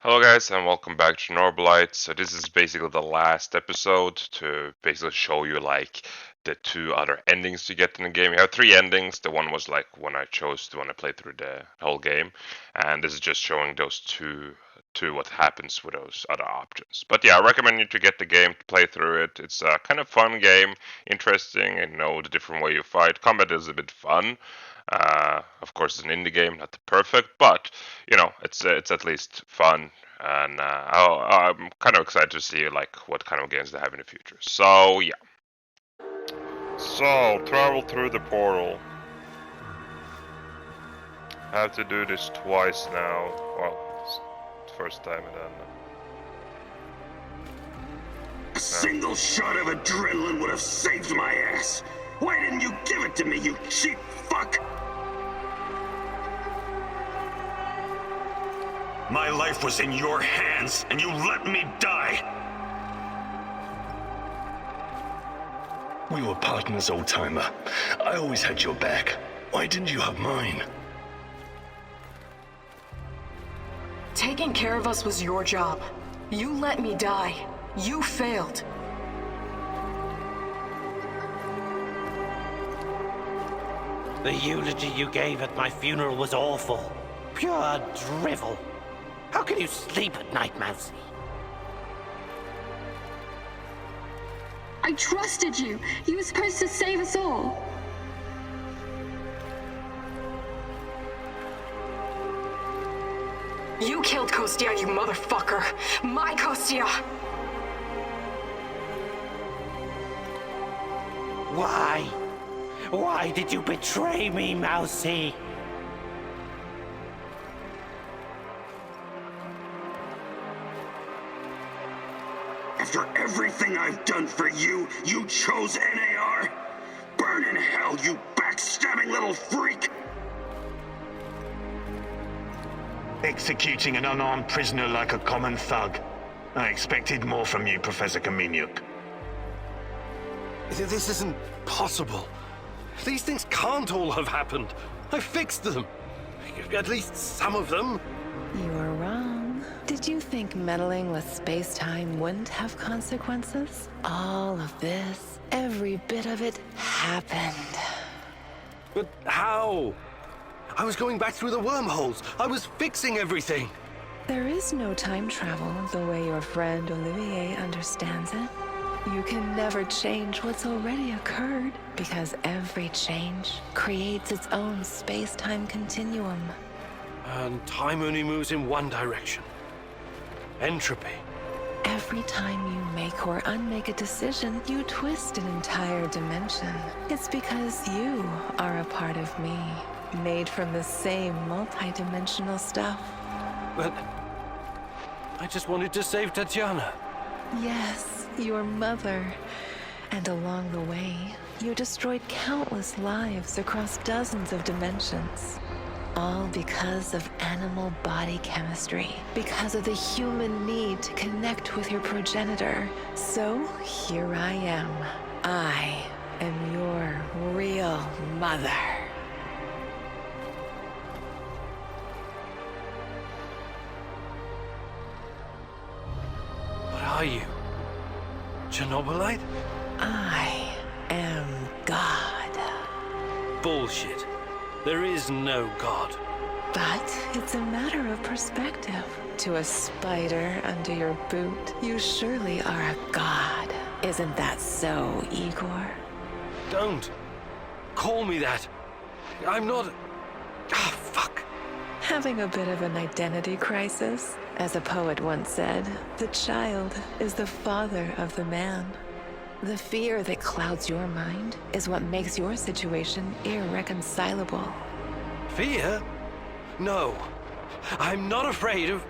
Hello, guys, and welcome back to Chernobylite. So this is basically the last episode to basically show you like the two other endings you get in the game. You have three endings. The one was like when I chose to want to play through the whole game, and this is just showing those two what happens with those other options. But yeah, I recommend you to get the game to play through it. It's a kind of fun game, interesting, and know the different way you fight. Combat is a bit fun. Of course, it's an indie game, not perfect, but it's at least fun, and I'm kind of excited to see like what kind of games they have in the future. So yeah. So travel through the portal. I have to do this twice now. Well, it's the first time and then. A single shot of adrenaline would have saved my ass. Why didn't you give it to me, you cheap fuck? My life was in your hands, and you let me die. We were partners, old-timer. I always had your back. Why didn't you have mine? Taking care of us was your job. You let me die. You failed. The eulogy you gave at my funeral was awful. Pure drivel. How can you sleep at night, Mousy? I trusted you. You were supposed to save us all. You killed Kostia, you motherfucker. My Kostia. Why? Why did you betray me, Mousy? After everything I've done for you, you chose NAR? Burn in hell, you backstabbing little freak! Executing an unarmed prisoner like a common thug. I expected more from you, Professor Kaminyuk. This isn't possible. These things can't all have happened. I fixed them. At least some of them. You were wrong. Did you think meddling with space-time wouldn't have consequences? All of this, every bit of it, happened. But how? I was going back through the wormholes. I was fixing everything. There is no time travel the way your friend Olivier understands it. You can never change what's already occurred, because every change creates its own space-time continuum. And time only moves in one direction. Entropy. Every time you make or unmake a decision, you twist an entire dimension. It's because you are a part of me, made from the same multi-dimensional stuff. But I just wanted to save Tatiana. Yes, your mother. And along the way, you destroyed countless lives across dozens of dimensions. All because of animal body chemistry, because of the human need to connect with your progenitor. So here I am. I am your real mother. What are you? Chernobylite? I am God. Bullshit. There is no God. But it's a matter of perspective. To a spider under your boot, you surely are a god. Isn't that so, Igor? Don't. Call me that. I'm not... Ah, fuck. Having a bit of an identity crisis? As a poet once said, the child is the father of the man. The fear that clouds your mind is what makes your situation irreconcilable. Fear? No. I'm not afraid of...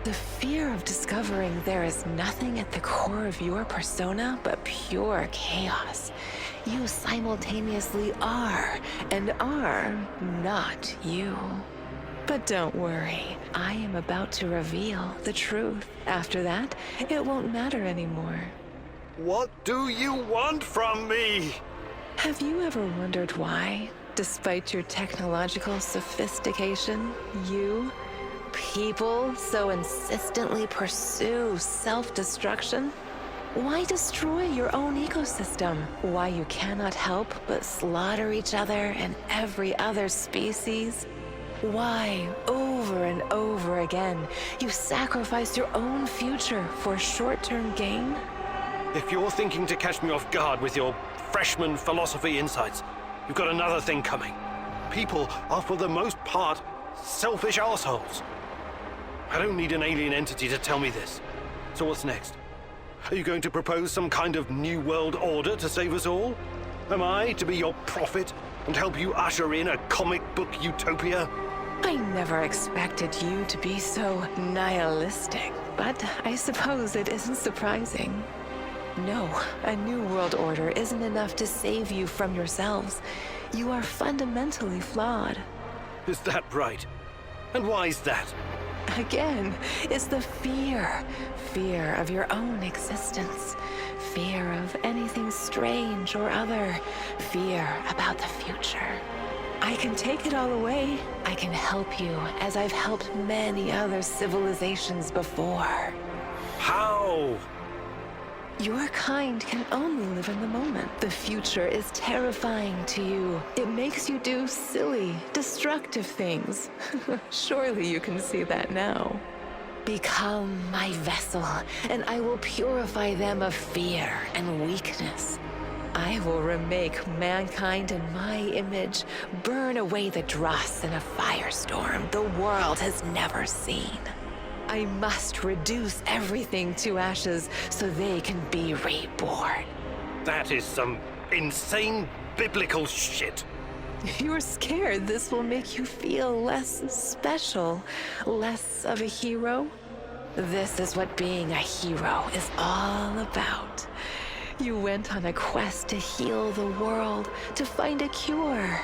The fear of discovering there is nothing at the core of your persona but pure chaos. You simultaneously are and are not you. But don't worry, I am about to reveal the truth. After that, it won't matter anymore. What do you want from me? Have you ever wondered why, despite your technological sophistication, you, people so insistently pursue self-destruction? Why destroy your own ecosystem? Why you cannot help but slaughter each other and every other species? Why, over and over again, you sacrifice your own future for short-term gain? If you're thinking to catch me off guard with your freshman philosophy insights, you've got another thing coming. People are, for the most part, selfish assholes. I don't need an alien entity to tell me this. So what's next? Are you going to propose some kind of new world order to save us all? Am I to be your prophet and help you usher in a comic book utopia? I never expected you to be so nihilistic, but I suppose it isn't surprising. No, a new world order isn't enough to save you from yourselves. You are fundamentally flawed. Is that right? And why is that? Again, it's the fear. Fear of your own existence. Fear of anything strange or other. Fear about the future. I can take it all away. I can help you, as I've helped many other civilizations before. How? Your kind can only live in the moment. The future is terrifying to you. It makes you do silly, destructive things. Surely you can see that now. Become my vessel, and I will purify them of fear and weakness. I will remake mankind in my image, burn away the dross in a firestorm the world has never seen. I must reduce everything to ashes so they can be reborn. That is some insane biblical shit. You're scared this will make you feel less special, less of a hero? This is what being a hero is all about. You went on a quest to heal the world, to find a cure.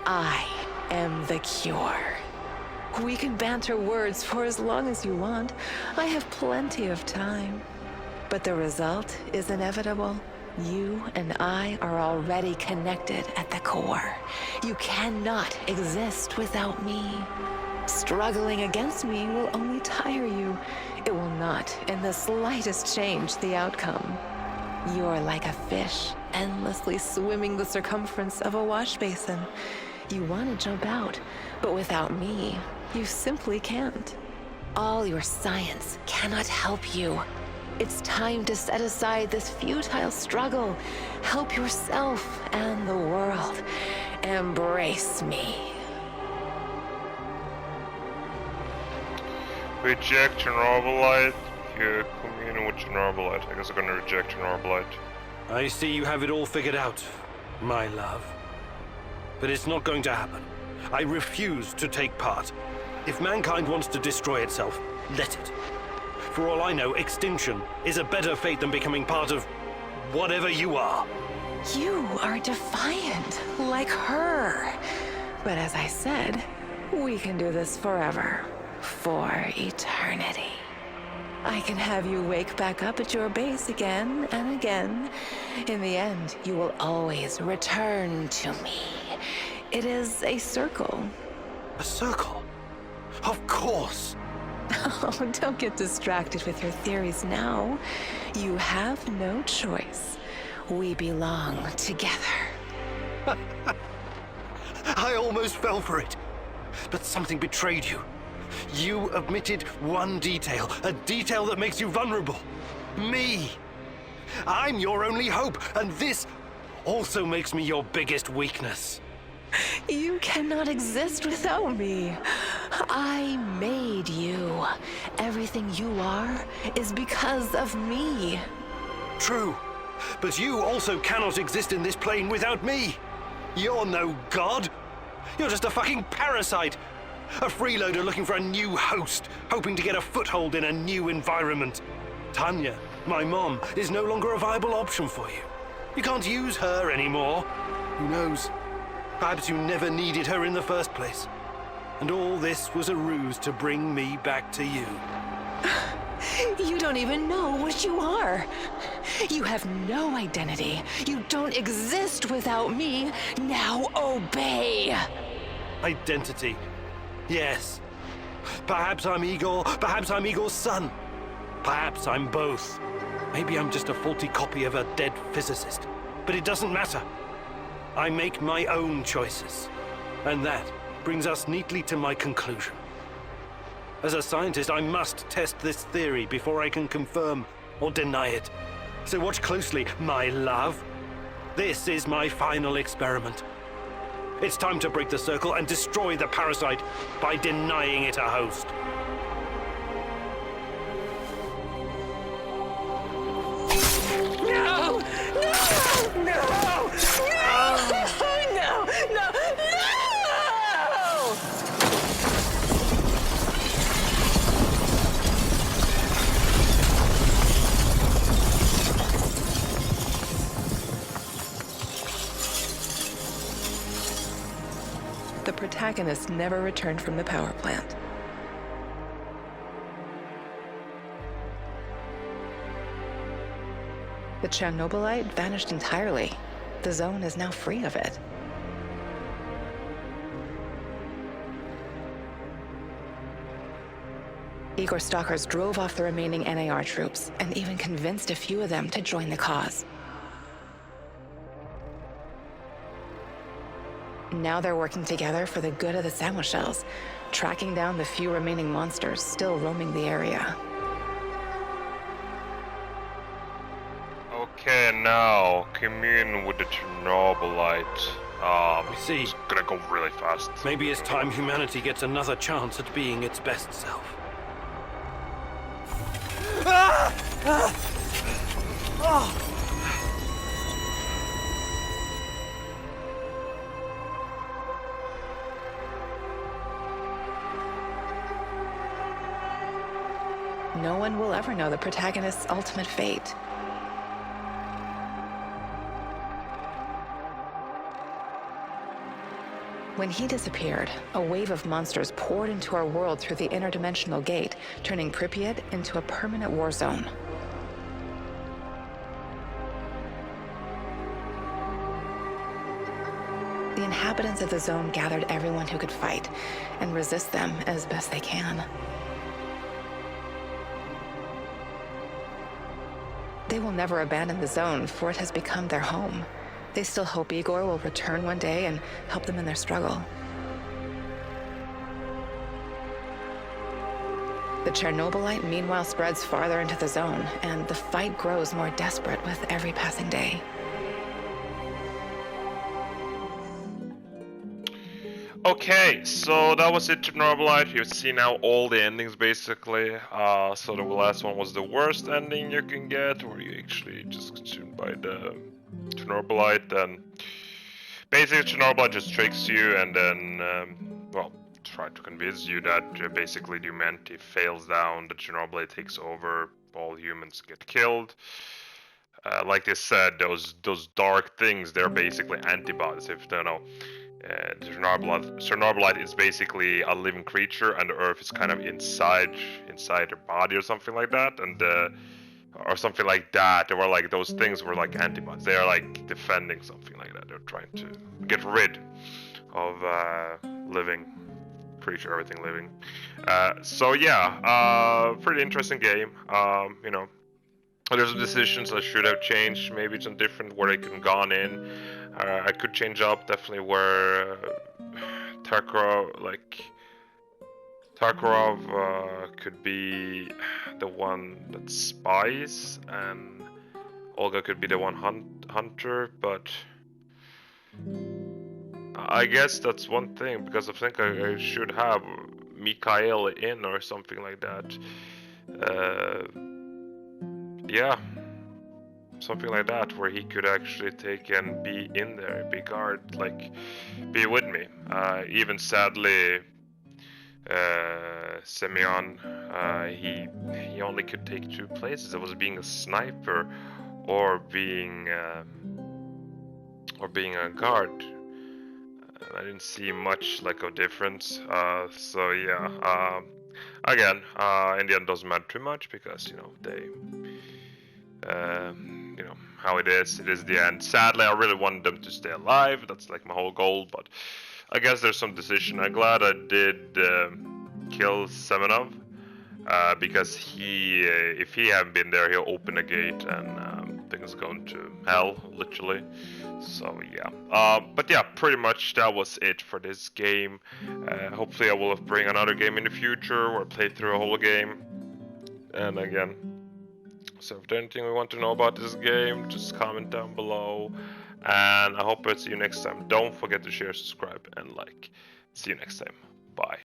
I am the cure. We can banter words for as long as you want. I have plenty of time. But the result is inevitable. You and I are already connected at the core. You cannot exist without me. Struggling against me will only tire you. It will not in the slightest change the outcome. You're like a fish, endlessly swimming the circumference of a wash basin. You want to jump out, but without me, you simply can't. All your science cannot help you. It's time to set aside this futile struggle. Help yourself and the world. Embrace me. Reject Chernobylite. You commune with Chernobylite. I guess I'm gonna reject Chernobylite. I see you have it all figured out, my love. But it's not going to happen. I refuse to take part. If mankind wants to destroy itself, let it. For all I know, extinction is a better fate than becoming part of whatever you are. You are defiant, like her. But as I said, we can do this forever. For eternity. I can have you wake back up at your base again and again. In the end, you will always return to me. It is a circle. A circle? Of course. Oh, don't get distracted with your theories now. You have no choice. We belong together. I almost fell for it. But something betrayed you. You omitted one detail, a detail that makes you vulnerable. Me. I'm your only hope, and this also makes me your biggest weakness. You cannot exist without me. I made you. Everything you are is because of me. True, but you also cannot exist in this plane without me. You're no god. You're just a fucking parasite. A freeloader looking for a new host, hoping to get a foothold in a new environment. Tanya, my mom, is no longer a viable option for you. You can't use her anymore. Who knows? Perhaps you never needed her in the first place. And all this was a ruse to bring me back to you. You don't even know what you are. You have no identity. You don't exist without me. Now obey. Identity. Yes. Perhaps I'm Igor, perhaps I'm Igor's son. Perhaps I'm both. Maybe I'm just a faulty copy of a dead physicist. But it doesn't matter. I make my own choices. And that brings us neatly to my conclusion. As a scientist, I must test this theory before I can confirm or deny it. So watch closely, my love. This is my final experiment. It's time to break the circle and destroy the parasite by denying it a host. No! No! No! No! No! No! No! The protagonist never returned from the power plant. The Chernobylite vanished entirely. The zone is now free of it. Igor stalkers drove off the remaining NAR troops and even convinced a few of them to join the cause. Now they're working together for the good of the Samoshels, tracking down the few remaining monsters still roaming the area. Okay, now commune with the Chernobylite. I see. It's gonna go really fast. Maybe it's time humanity gets another chance at being its best self. No one will ever know the protagonist's ultimate fate. When he disappeared, a wave of monsters poured into our world through the interdimensional gate, turning Pripyat into a permanent war zone. The inhabitants of the zone gathered everyone who could fight and resist them as best they can. They will never abandon the zone, for it has become their home. They still hope Igor will return one day and help them in their struggle. The Chernobylite meanwhile spreads farther into the zone, and the fight grows more desperate with every passing day. Okay, so that was it, Chernobylite. You've seen now all the endings basically. So the last one was the worst ending you can get, where you actually just consumed by the Chernobylite. Then basically Chernobylite just tricks you and then, well, try to convince you that basically the humanity fails down, the Chernobylite takes over, all humans get killed. Like they said, those dark things, they're basically antibodies, if you don't know. Chernobylite is basically a living creature, and the Earth is kind of inside their body or something like that, and or something like that. They were like, those things were like antibodies. They are like defending something like that. They're trying to get rid of living creature, everything living. So yeah, pretty interesting game. You know, there's some decisions I should have changed. Maybe some different where they could have gone in. I could change up definitely where Tarkarov could be the one that spies, and Olga could be the one hunter. But I guess that's one thing, because I think I should have Mikhail in or something like that. Yeah. Something like that, where he could actually take and be in there, be guard, like, be with me. Even sadly, Semyon, he only could take two places. It was being a sniper or being a guard. I didn't see much like a difference. So yeah. Again, in the end, doesn't matter too much, because you know they. You know how it is the end. Sadly, I really wanted them to stay alive. That's like my whole goal, but I guess there's some decision. I'm glad I did kill Semenov. Because he, if he hadn't been there, he'll open a gate and things going to hell, literally. So yeah, but yeah, pretty much that was it for this game. Hopefully I will bring another game in the future or play through a whole game. And again, so if there's anything we want to know about this game, just comment down below. And I hope I see you next time. Don't forget to share, subscribe, and like. See you next time. Bye.